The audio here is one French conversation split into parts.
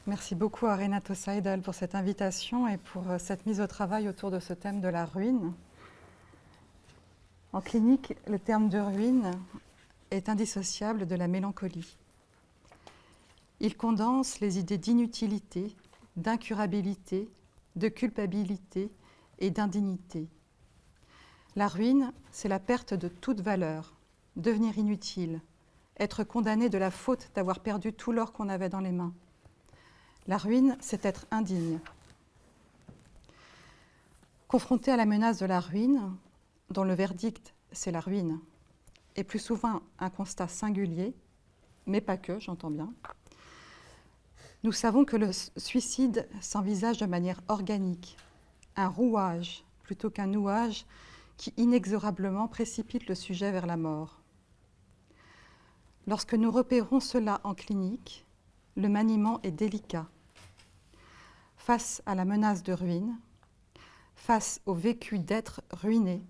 Merci beaucoup à Renato Seidel pour cette invitation et pour cette mise au travail autour de ce thème de la ruine. En clinique, le terme de ruine est indissociable de la mélancolie. Il condense les idées d'inutilité, d'incurabilité, de culpabilité et d'indignité. La ruine, c'est la perte de toute valeur, devenir inutile, être condamné de la faute d'avoir perdu tout l'or qu'on avait dans les mains. La ruine, c'est être indigne. Confronté à la menace de la ruine, dont le verdict, c'est la ruine, et plus souvent un constat singulier, mais pas que, j'entends bien, nous savons que le suicide s'envisage de manière organique, un rouage plutôt qu'un nouage qui inexorablement précipite le sujet vers la mort. Lorsque nous repérons cela en clinique, le maniement est délicat. Face à la menace de ruine, face au vécu d'être ruiné,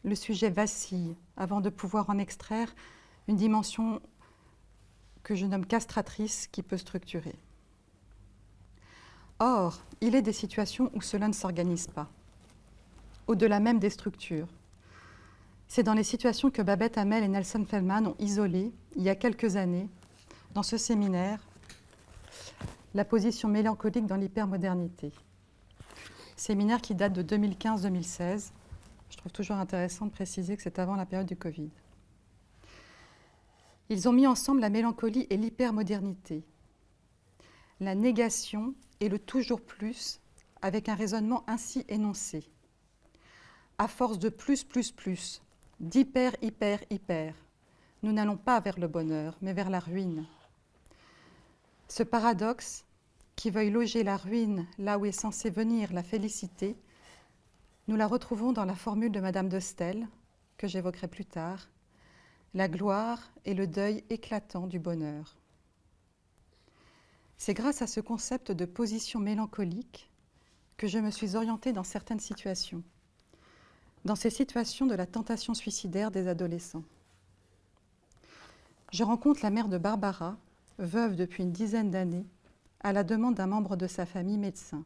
le sujet vacille avant de pouvoir en extraire une dimension que je nomme castratrice qui peut structurer. Or, il est des situations où cela ne s'organise pas, au-delà même des structures. C'est dans les situations que Babette Hamel et Nelson Feldman ont isolé, il y a quelques années, dans ce séminaire, la position mélancolique dans l'hypermodernité. Séminaire qui date de 2015-2016. Je trouve toujours intéressant de préciser que c'est avant la période du Covid. Ils ont mis ensemble la mélancolie et l'hypermodernité, la négation et le toujours plus, avec un raisonnement ainsi énoncé. À force de plus, d'hyper, nous n'allons pas vers le bonheur, mais vers la ruine. Ce paradoxe, qui veuille loger la ruine là où est censée venir la félicité, nous la retrouvons dans la formule de Madame de Staël, que j'évoquerai plus tard, la gloire et le deuil éclatant du bonheur. C'est grâce à ce concept de position mélancolique que je me suis orientée dans certaines situations, dans ces situations de la tentation suicidaire des adolescents. Je rencontre la mère de Barbara, veuve depuis une dizaine d'années, à la demande d'un membre de sa famille médecin.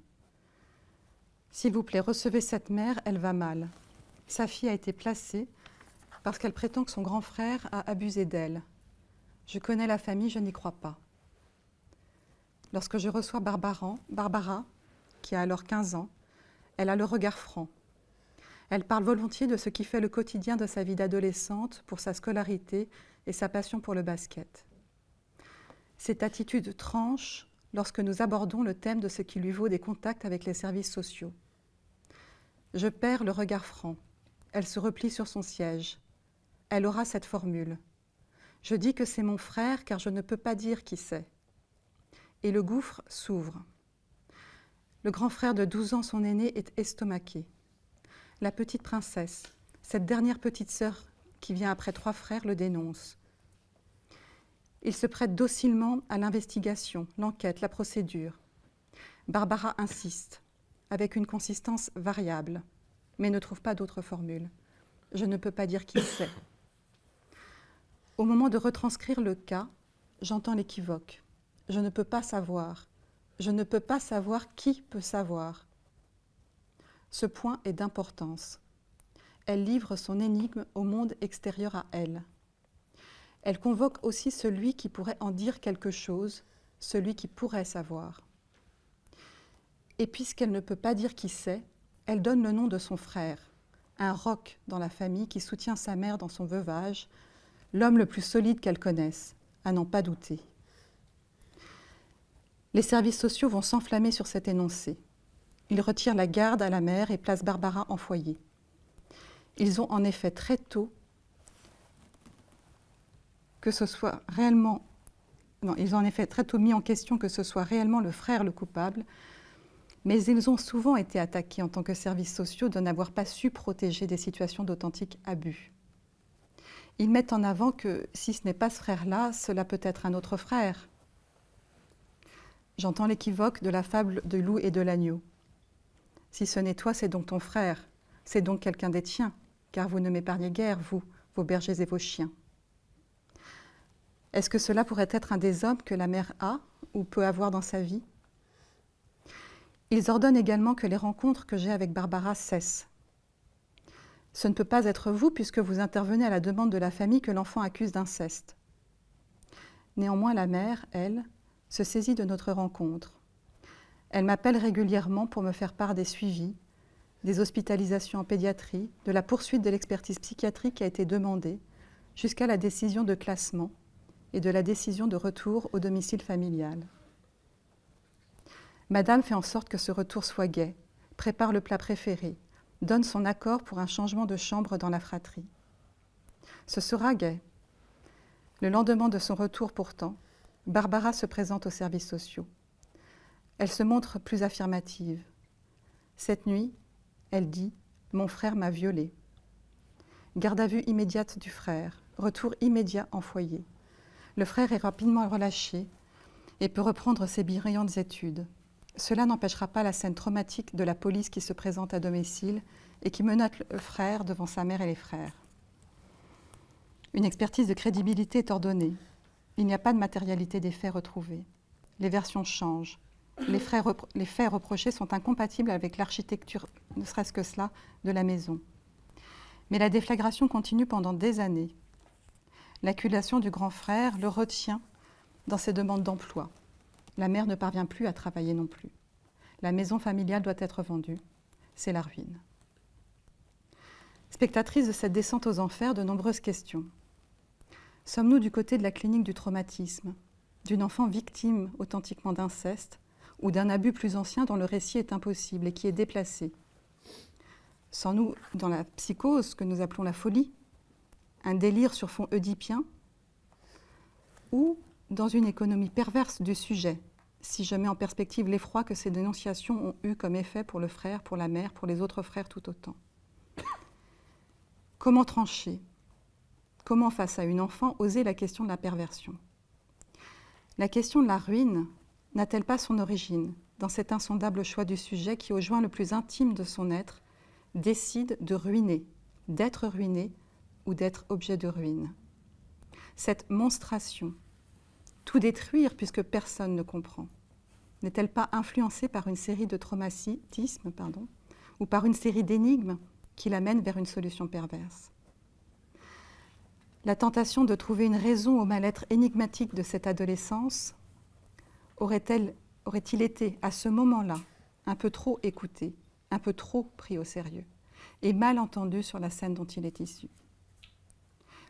« S'il vous plaît, recevez cette mère, elle va mal. Sa fille a été placée parce qu'elle prétend que son grand frère a abusé d'elle. Je connais la famille, je n'y crois pas. » Lorsque je reçois Barbara, qui a alors 15 ans, elle a le regard franc. Elle parle volontiers de ce qui fait le quotidien de sa vie d'adolescente pour sa scolarité et sa passion pour le basket. Cette attitude tranche lorsque nous abordons le thème de ce qui lui vaut des contacts avec les services sociaux. Je perds le regard franc. Elle se replie sur son siège. Elle aura cette formule. Je dis que c'est mon frère car je ne peux pas dire qui c'est. Et le gouffre s'ouvre. Le grand frère de 12 ans, son aîné, est estomaqué. La petite princesse, cette dernière petite sœur qui vient après 3 frères, le dénonce. Il se prête docilement à l'investigation, l'enquête, la procédure. Barbara insiste, avec une consistance variable, mais ne trouve pas d'autre formule. Je ne peux pas dire qui c'est. Au moment de retranscrire le cas, j'entends l'équivoque. Je ne peux pas savoir. Je ne peux pas savoir qui peut savoir. Ce point est d'importance. Elle livre son énigme au monde extérieur à elle. Elle convoque aussi celui qui pourrait en dire quelque chose, celui qui pourrait savoir. Et puisqu'elle ne peut pas dire qui c'est, elle donne le nom de son frère, un roc dans la famille qui soutient sa mère dans son veuvage, l'homme le plus solide qu'elle connaisse, à n'en pas douter. Les services sociaux vont s'enflammer sur cet énoncé. Ils retirent la garde à la mère et placent Barbara en foyer. Ils ont en effet très tôt mis en question que ce soit réellement le frère le coupable, mais ils ont souvent été attaqués en tant que services sociaux de n'avoir pas su protéger des situations d'authentiques abus. Ils mettent en avant que si ce n'est pas ce frère-là, cela peut être un autre frère. J'entends l'équivoque de la fable de loup et de l'agneau. Si ce n'est toi, c'est donc ton frère, c'est donc quelqu'un des tiens, car vous ne m'épargnez guère, vous, vos bergers et vos chiens. Est-ce que cela pourrait être un des hommes que la mère a ou peut avoir dans sa vie, Ils ordonnent également que les rencontres que j'ai avec Barbara cessent. Ce ne peut pas être vous puisque vous intervenez à la demande de la famille que l'enfant accuse d'inceste. Néanmoins, la mère, elle, se saisit de notre rencontre. Elle m'appelle régulièrement pour me faire part des suivis, des hospitalisations en pédiatrie, de la poursuite de l'expertise psychiatrique qui a été demandée, jusqu'à la décision de classement et de la décision de retour au domicile familial. Madame fait en sorte que ce retour soit gai, prépare le plat préféré, donne son accord pour un changement de chambre dans la fratrie. Ce sera gai. Le lendemain de son retour pourtant, Barbara se présente aux services sociaux. Elle se montre plus affirmative. Cette nuit, elle dit « Mon frère m'a violée ». Garde à vue immédiate du frère, retour immédiat en foyer. Le frère est rapidement relâché et peut reprendre ses brillantes études. Cela n'empêchera pas la scène traumatique de la police qui se présente à domicile et qui menotte le frère devant sa mère et les frères. Une expertise de crédibilité est ordonnée. Il n'y a pas de matérialité des faits retrouvés. Les versions changent. Les faits reprochés sont incompatibles avec l'architecture, ne serait-ce que cela, de la maison. Mais la déflagration continue pendant des années. L'acculation du grand frère le retient dans ses demandes d'emploi. La mère ne parvient plus à travailler non plus. La maison familiale doit être vendue. C'est la ruine. Spectatrice de cette descente aux enfers, de nombreuses questions. Sommes-nous du côté de la clinique du traumatisme, d'une enfant victime authentiquement d'inceste ou d'un abus plus ancien dont le récit est impossible et qui est déplacé? Sommes-nous dans la psychose que nous appelons la folie, un délire sur fond oedipien, ou dans une économie perverse du sujet, si je mets en perspective l'effroi que ces dénonciations ont eu comme effet pour le frère, pour la mère, pour les autres frères tout autant? Comment trancher? Comment, face à une enfant, oser la question de la perversion? La question de la ruine n'a-t-elle pas son origine dans cet insondable choix du sujet qui, au joint le plus intime de son être, décide de ruiner, d'être ruiné ou d'être objet de ruine? Cette monstration, tout détruire puisque personne ne comprend, n'est-elle pas influencée par une série de traumatismes, ou par une série d'énigmes qui l'amènent vers une solution perverse? La tentation de trouver une raison au mal-être énigmatique de cette adolescence aurait-il été, à ce moment-là, un peu trop écouté, un peu trop pris au sérieux, et mal entendu sur la scène dont il est issu?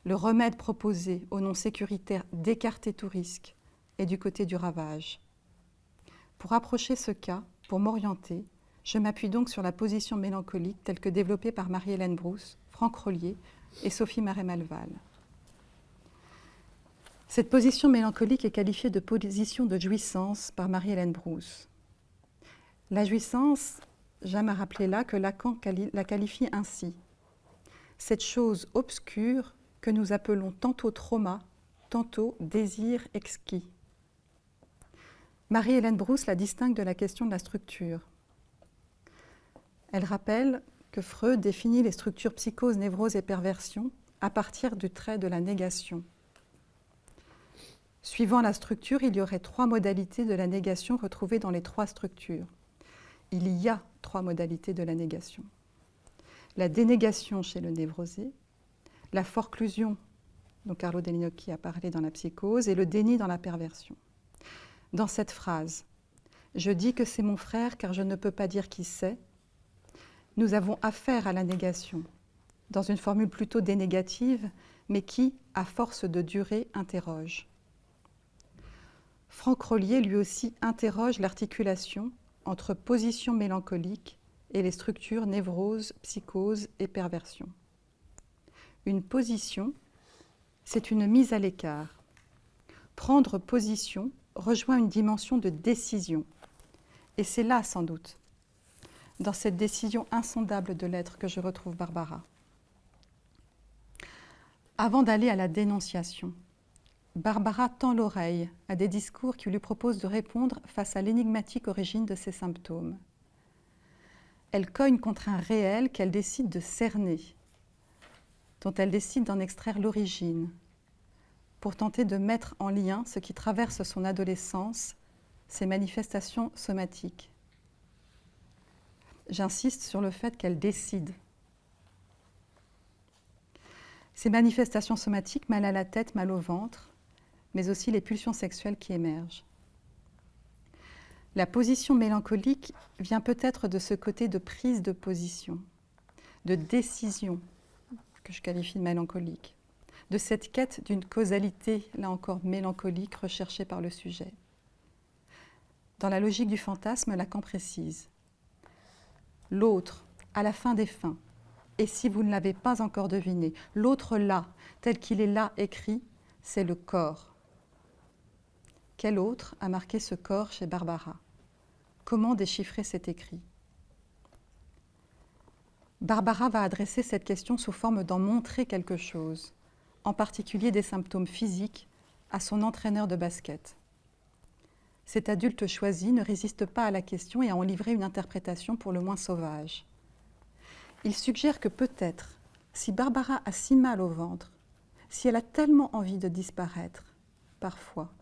Le remède proposé au nom sécuritaire d'écarter tout risque est du côté du ravage. Pour approcher ce cas, pour m'orienter, je m'appuie donc sur la position mélancolique telle que développée par Marie-Hélène Brousse, Franck Rollier et Sophie Marais-Malval. Cette position mélancolique est qualifiée de position de jouissance par Marie-Hélène Brousse. La jouissance, j'aime à rappeler là que Lacan la qualifie ainsi. Cette chose obscure que nous appelons tantôt trauma, tantôt désir exquis. Marie-Hélène Brousse la distingue de la question de la structure. Elle rappelle que Freud définit les structures psychose, névrose et perversion à partir du trait de la négation. Suivant la structure, il y aurait 3 modalités de la négation retrouvées dans les 3 structures. Il y a 3 modalités de la négation. La dénégation chez le névrosé, la forclusion, dont Carlo Delinocchi a parlé dans la psychose, et le déni dans la perversion. Dans cette phrase, « Je dis que c'est mon frère car je ne peux pas dire qui c'est », nous avons affaire à la négation, dans une formule plutôt dénégative, mais qui, à force de durer, interroge. Franck Rollier, lui aussi, interroge l'articulation entre position mélancolique et les structures névrose, psychose et perversion. Une position, c'est une mise à l'écart. Prendre position rejoint une dimension de décision. Et c'est là, sans doute, dans cette décision insondable de l'être que je retrouve Barbara. Avant d'aller à la dénonciation, Barbara tend l'oreille à des discours qui lui proposent de répondre face à l'énigmatique origine de ses symptômes. Elle cogne contre un réel qu'elle décide de cerner, dont elle décide d'en extraire l'origine, pour tenter de mettre en lien ce qui traverse son adolescence, ses manifestations somatiques. J'insiste sur le fait qu'elle décide. Ces manifestations somatiques, mal à la tête, mal au ventre, mais aussi les pulsions sexuelles qui émergent. La position mélancolique vient peut-être de ce côté de prise de position, de décision, que je qualifie de mélancolique, de cette quête d'une causalité, là encore mélancolique, recherchée par le sujet. Dans la logique du fantasme, Lacan précise « L'autre, à la fin des fins, et si vous ne l'avez pas encore deviné, l'autre là, tel qu'il est là écrit, c'est le corps. » Quel autre a marqué ce corps chez Barbara? Comment déchiffrer cet écrit? Barbara va adresser cette question sous forme d'en montrer quelque chose, en particulier des symptômes physiques, à son entraîneur de basket. Cet adulte choisi ne résiste pas à la question et a en livré une interprétation pour le moins sauvage. Il suggère que peut-être, si Barbara a si mal au ventre, si elle a tellement envie de disparaître, parfois,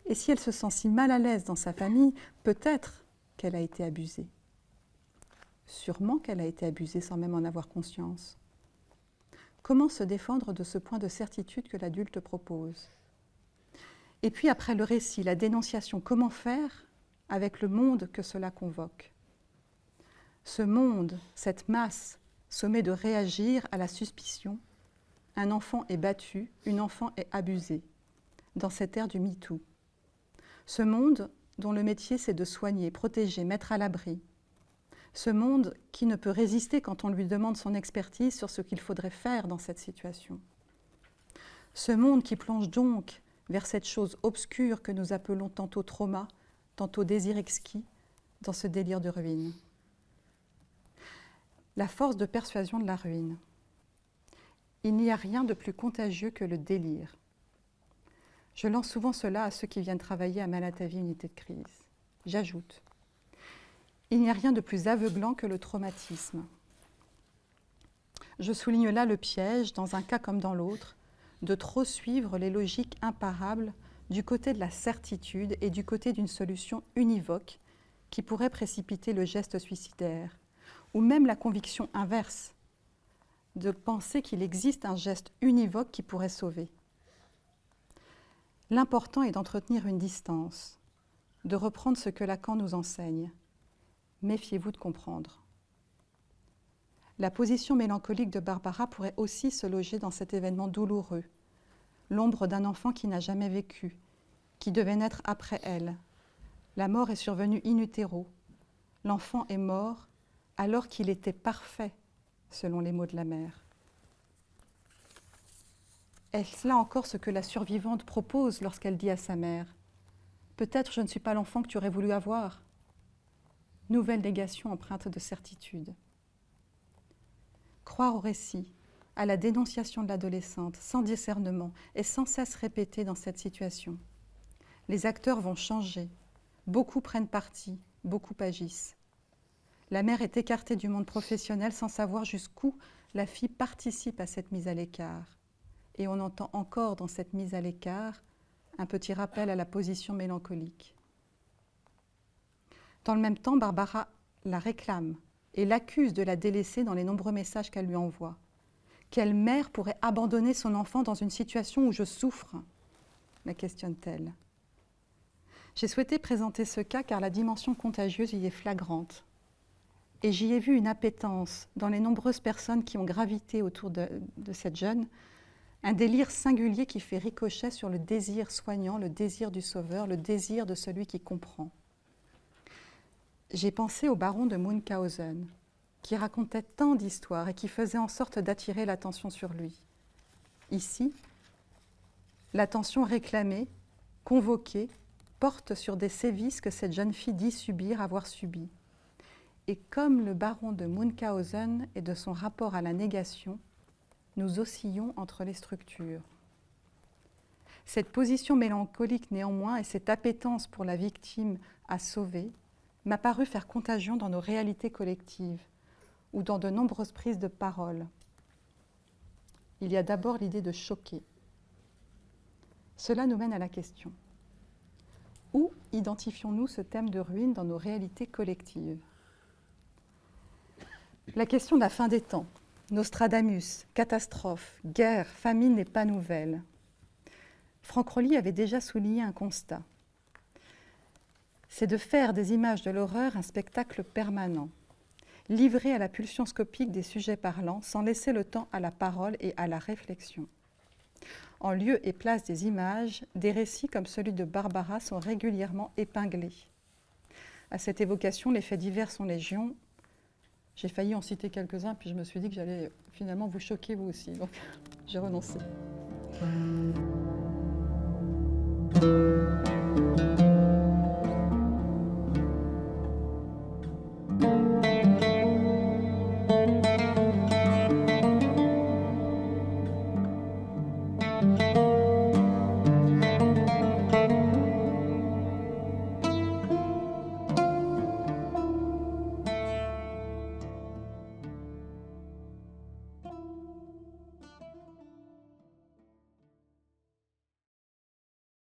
et si elle se sent si mal à l'aise dans sa famille, peut-être qu'elle a été abusée. Sûrement qu'elle a été abusée sans même en avoir conscience. Comment se défendre de ce point de certitude que l'adulte propose? Et puis après le récit, la dénonciation, comment faire avec le monde que cela convoque? Ce monde, cette masse, sommet de réagir à la suspicion. Un enfant est battu, une enfant est abusée, dans cette ère du MeToo. Ce monde dont le métier c'est de soigner, protéger, mettre à l'abri. Ce monde qui ne peut résister quand on lui demande son expertise sur ce qu'il faudrait faire dans cette situation. Ce monde qui plonge donc vers cette chose obscure que nous appelons tantôt trauma, tantôt désir exquis, dans ce délire de ruine. La force de persuasion de la ruine. Il n'y a rien de plus contagieux que le délire. Je lance souvent cela à ceux qui viennent travailler à Malatavie Unité de crise. J'ajoute, il n'y a rien de plus aveuglant que le traumatisme. Je souligne là le piège, dans un cas comme dans l'autre, de trop suivre les logiques imparables du côté de la certitude et du côté d'une solution univoque qui pourrait précipiter le geste suicidaire, ou même la conviction inverse, de penser qu'il existe un geste univoque qui pourrait sauver. L'important est d'entretenir une distance, de reprendre ce que Lacan nous enseigne. Méfiez-vous de comprendre. La position mélancolique de Barbara pourrait aussi se loger dans cet événement douloureux, l'ombre d'un enfant qui n'a jamais vécu, qui devait naître après elle. La mort est survenue in utero. L'enfant est mort alors qu'il était parfait, selon les mots de la mère. Est-ce là encore ce que la survivante propose lorsqu'elle dit à sa mère « Peut-être je ne suis pas l'enfant que tu aurais voulu avoir ». Nouvelle négation empreinte de certitude. Croire au récit, à la dénonciation de l'adolescente, sans discernement, est sans cesse répétée dans cette situation. Les acteurs vont changer. Beaucoup prennent parti, beaucoup agissent. La mère est écartée du monde professionnel sans savoir jusqu'où la fille participe à cette mise à l'écart. Et on entend encore dans cette mise à l'écart un petit rappel à la position mélancolique. Dans le même temps, Barbara la réclame et l'accuse de la délaisser dans les nombreux messages qu'elle lui envoie. Quelle mère pourrait abandonner son enfant dans une situation où je souffre ? La questionne-t-elle. J'ai souhaité présenter ce cas car la dimension contagieuse y est flagrante. Et j'y ai vu une appétence dans les nombreuses personnes qui ont gravité autour de cette jeune, un délire singulier qui fait ricochet sur le désir soignant, le désir du sauveur, le désir de celui qui comprend. J'ai pensé au baron de Munchausen, qui racontait tant d'histoires et qui faisait en sorte d'attirer l'attention sur lui. Ici, l'attention réclamée, convoquée, porte sur des sévices que cette jeune fille dit subir, avoir subis. Et comme le baron de Munchausen et de son rapport à la négation, nous oscillons entre les structures. Cette position mélancolique néanmoins et cette appétence pour la victime à sauver m'a paru faire contagion dans nos réalités collectives ou dans de nombreuses prises de parole. Il y a d'abord l'idée de choquer. Cela nous mène à la question. Où identifions-nous ce thème de ruine dans nos réalités collectives ? La question de la fin des temps, Nostradamus, catastrophe, guerre, famine n'est pas nouvelle. Franck Rolly avait déjà souligné un constat. C'est de faire des images de l'horreur un spectacle permanent, livré à la pulsion scopique des sujets parlants sans laisser le temps à la parole et à la réflexion. En lieu et place des images, des récits comme celui de Barbara sont régulièrement épinglés. À cette évocation, les faits divers sont légion. J'ai failli en citer quelques-uns, puis je me suis dit que j'allais finalement vous choquer vous aussi, donc j'ai renoncé.